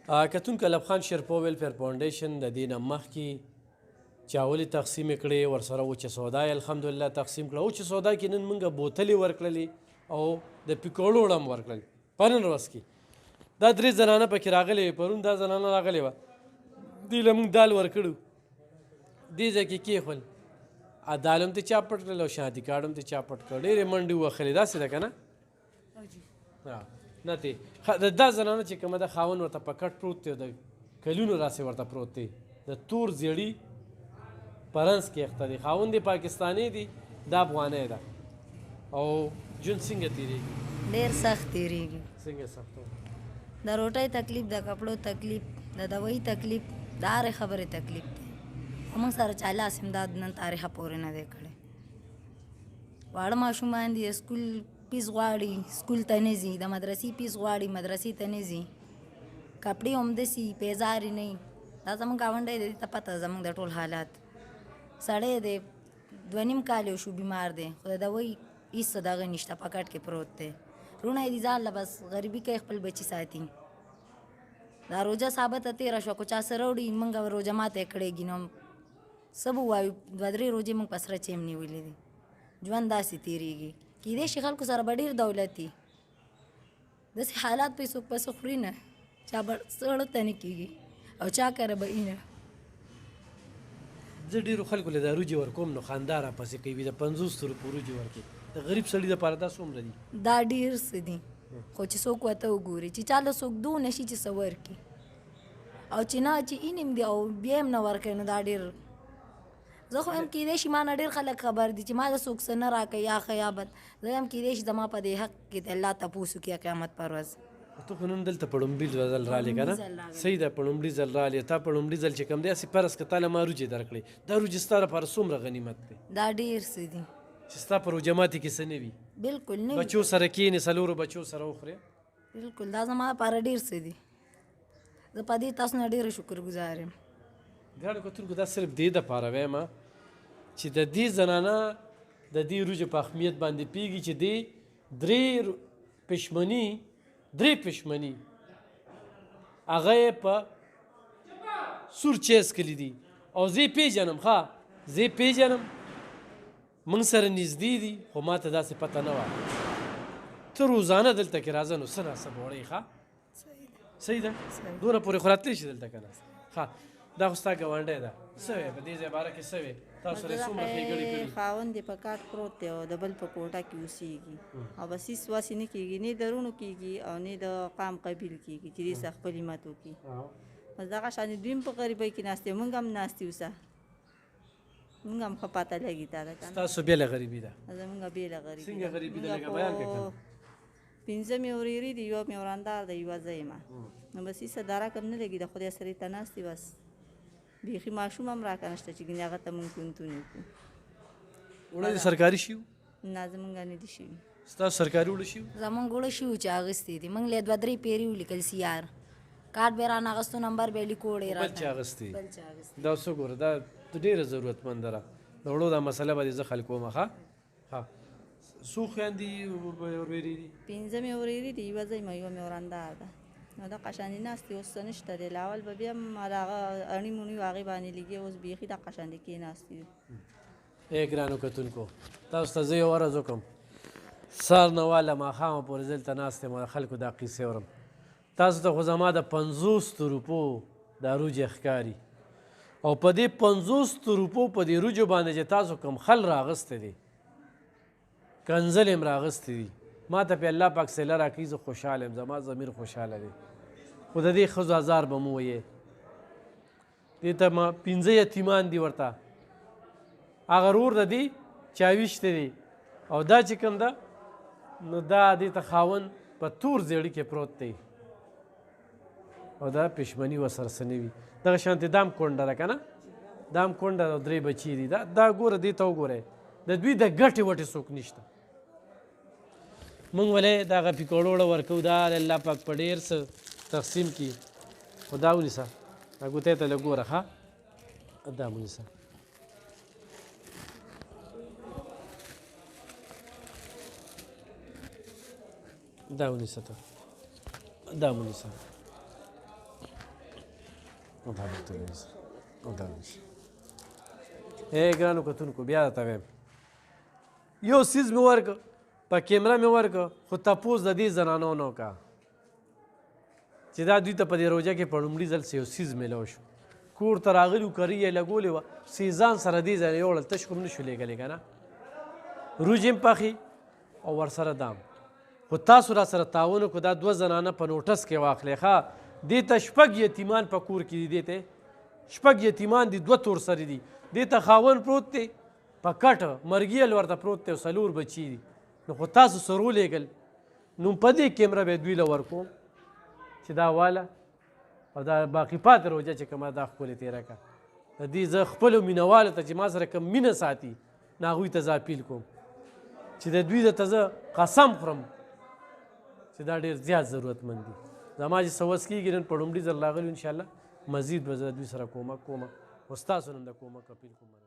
کتونکو ایلب خان شیرپو ویلفیر فاونډیشن د دې نه مخکې چاولې تقسیم کړې ورسره وچه سودا یې الحمدلله تقسیم کړه. وچه سودا کې نن موږ بوتلې ورکړلې او د پیکوړو وړه هم ورکړل په نن ورځ کې. دا 3 زنانه پکې راغلې وې، پرون دا زنانه راغلې وه، دې له موږ دال ورکړو، دې ځای کې کېښول، دال هم ترې چا پټ کړل او شهادي کارډ هم ترې چا پټ کړ، ډېرې منډې ووهلې. داسې ده که نه؟ نه تې دا زنانه چې کومه ده خاوند ورته په کټ پروت دی، د کلونو راسې ورته پروت دی، د تور زیړي پرنس کې اخته دی، خاوند یې پاکستاني دی، دا افغانۍ ده. او ژوند څنګه تېرېږي؟ ډېر سخت تېرېږي. څنګه سخت؟ د روټۍ تکلیف، د کپړو تکلیف، د دوایي تکلیف، د هرې خبرې تکلیف دی. موږ سره چا لاس امداد نن تاریخه پورې نه دی کړی. واړه ماشومان دي، سکول فیس غواړي، سکول ته نه ځي، د مدرسې فیس غواړي، مدرسې ته نه ځي، کپړې همداسې پیزارې نه وي. دا زموږ ګاونډی دی، ته پته زموږ د ټول حالات. سړی دی 2.5 کال یو شو بیمار دی، خو د دوایي هېڅ دغه نشته، په کټ کې پروت دی. رونه یې دي ځان له بس غریبي کوي، خپل بچي ساتي. دا روژه ثابته تېره شوه، که چا سره وړي موږ روژه ماته یې کړېږي، نو څه به ووایو؟ 2-3 روژې موږ په سره چیم نیولې دي. ژوند داسې تېرېږي. کېدای شي خلکو سره به ډېر دولت وي، داسې حالات به څوک پسې خوري نه، چا به زړه ته نه کېږي او چا کره به وي نه. زه ډېرو خلکو له دا روجې ورکوم نو خندا راپسې کوي، د 50 روپو روجې ورکوي. د غریب سړي دپاره دا څومره دي؟ دا ډېر څه دي، خو چې څوک ورته وګوري، چې چا له څوک دونه شي چې څه ورکړي، او چې نه چې اینم دي او بیا هم نه ورکوي، نو دا ډېر. زه خو هم کېدای شي ما نه ډېر خلک خبر دي چې ما ته څوک څه نه راکوي یا ښه یا بد، زه هم کېدای شي زما په دې حق کې د الله تپوس وکړي قیامت پر ورځ. ته خو نن دلته په لومړي ځل رالې که نه؟ صحیح ده، په لومړي ځل رالې. تا په لومړي ځل چې کوم دی هسې فرض که تا له ما روجې درکړې، دا روجې ستا لپاره څومره غنیمت دی؟ دا ډېر څه دي چې ستا په روژه ماتي کې څه نه وي، بلکل نه وي، بچو سره کښېنې، 4 بچو سره وخورې. بلکل دا زما لپاره ډېر څه دي. زه په دې تاسو نه ډېره شکرګزار یم. ګاډو کتونکو دا صرف دې دپاره وایم چې د دې زنانه د دې روجې په اهمیت باندې پوهېږي چې دې 3 پشمني هغه یې په سور چیز کلی دي، او زه یې پېژنم، ښه زه یې پېژنم، موږ سره نږدې دي، خو ما ته داسې پته نه وه. ته روزانه دلته کې راځه نو څه ناڅه به وړئ. ښه صحیح ده، دونه پورې خو راتلی شي دلته که نه؟ ښه دا خو ستا ګاونډی ده، څه وی په دې ځای باره کې څه وی؟ تاسو سره څومره ښېګړې کړي؟ خاوند یې په کاټ پروت دی او د بل په کوټه کې اوسېږي، او بس هېڅ واسې نه کېږي، نه درونو کېږي او نه د قام قبیل کېږي چې دې سره خپل همت وکړي. بس دغه شانې دوی هم په غریبۍ کې ناست دي، موږ هم ناست یو، څه موږ هم ښه پته لګي تا ده که نه؟ ستاسو بېله غریبي ده؟ زموږ بېله غریبي. څنګه غریبي ده لږه بیان کړه که نه؟ 5 مې ورېرې دي، یو مې وراندار دی، یوه زه یم. نو بس هېڅ داره کم نه لګي، د خدای سره ته ناست دي، بس بیخي ماشوم هم راکه نشته چې ګنې هغه ته مونږ پوهنتون وکړو. اوړه دې سرکاري شي وو؟ نه زمونږ نه دي شوي. ستاسو سرکاري اوړه شي وو؟ زمونږ اوړه شي وو چې اخیستي دي، موږ له 2-3 پیرې ولیکل سیار، کارډ به یې رانه اخیستو، نمبر به یې لیکو، وړې بل چا اخیستې؟ بل چا اخیستي. دا څه ګوره، دا ډېره ضرورتمنده ده، د وړو دا مسله به دې زه حل کوم. ښه څو خویندې ورېرې دي؟ 5 مې ورېرې دي، یوه زه یم، یوه مې وراندار ده. نو دغه شانې ناست دي، اوس څه نشته دی. له اول به بیا هم هغه اڼي موني و هغې باندې لګي، اوس بیخي دغه شانې کېناستي دي. ای ګرانو کتونکو، تاسو ته زه یو عرض وکړم، سهار نه واله ماښامه پورې زه دلته ناست یم او د خلکو دا قیسې اورم. تاسو ته خو زما د 50 روپو دا روجې ښکاري، او په دې 50 روپو په دې روجو باندې چې تاسو کوم خل راغستی دی، کنځل یم راغستی دي، ما ته پې الله پاک صله راکوي، زه خوشحاله یم، زما ضمیر خوشحاله دی. خو د دې ښځو ازار به مو ویې، دې ته 5 یتیمان دي، ورته هغه رور د دې چاویشتی دی، او دا چې کوم ده نو دا دې ته خاوند په تور زیړي کې پروت دی، او دا پشمني ورسره څه نه وي. دغه شانتې دا هم کونډه ده که نه؟ دا هم کونډه ده او 3 بچي دي. دا ګوره دې ته وګورئ، د دوی د ګټې وټې څوک نشته. موږ ولې دغه پیکوړو وړه ورکوو، دا الله پاک په ډېر څه تقسیم کړي، خو دا ونیسه، دا ګوتې ته لږ ګوره. ښه دا ونیسه، دا ونیسه، ته دا ونیسه. ګرانو کتونکو بیا درته وایم یو څیز مې ورکړه په کیمره مې ورکړه خو تپوس د دې زنانو نه وکړه چې دا دوی ته په دې روژه کې په لومړي ځل یو څیز میلاو شو کور ته راغلي وو کرۍ یې لګولې وه سیزان سره دې ځای نه یوړل تش کوم نه شو لېږلی که نه روجې هم پخې او ورسره دام خو تاسو را سره تعاون وکړو دا دوه زنانه په نوټس کې واخلې ښه دې ته شپږ یتیمان په کور کې دي دې ته شپږ یتیمان دي دوه تور سرې دي دې ته خاوند پروت دی په کټ مرګیل ورته پروت دی او څلور بچي دي نو خو تاسو سره ولېږل نو په دې کیمره به دوی له ورکوم چې دا واله او دا باقي پاتې روژه چې کومه دا ښکلې تېره کړه د دې زه خپلو مینهوالو ته چې ما سره کوم مینه ساتي نو هغوی ته زه اپیل کوم چې د دوی درته زه قسم خورم چې دا ډېر زیات ضرورتمند دي زما چې څه وس کېږي نن په لومړي ځل راغلي انشاءالله مزید به زه دوی سره کومک کوم او ستاسو نن د کومک اپیل کوم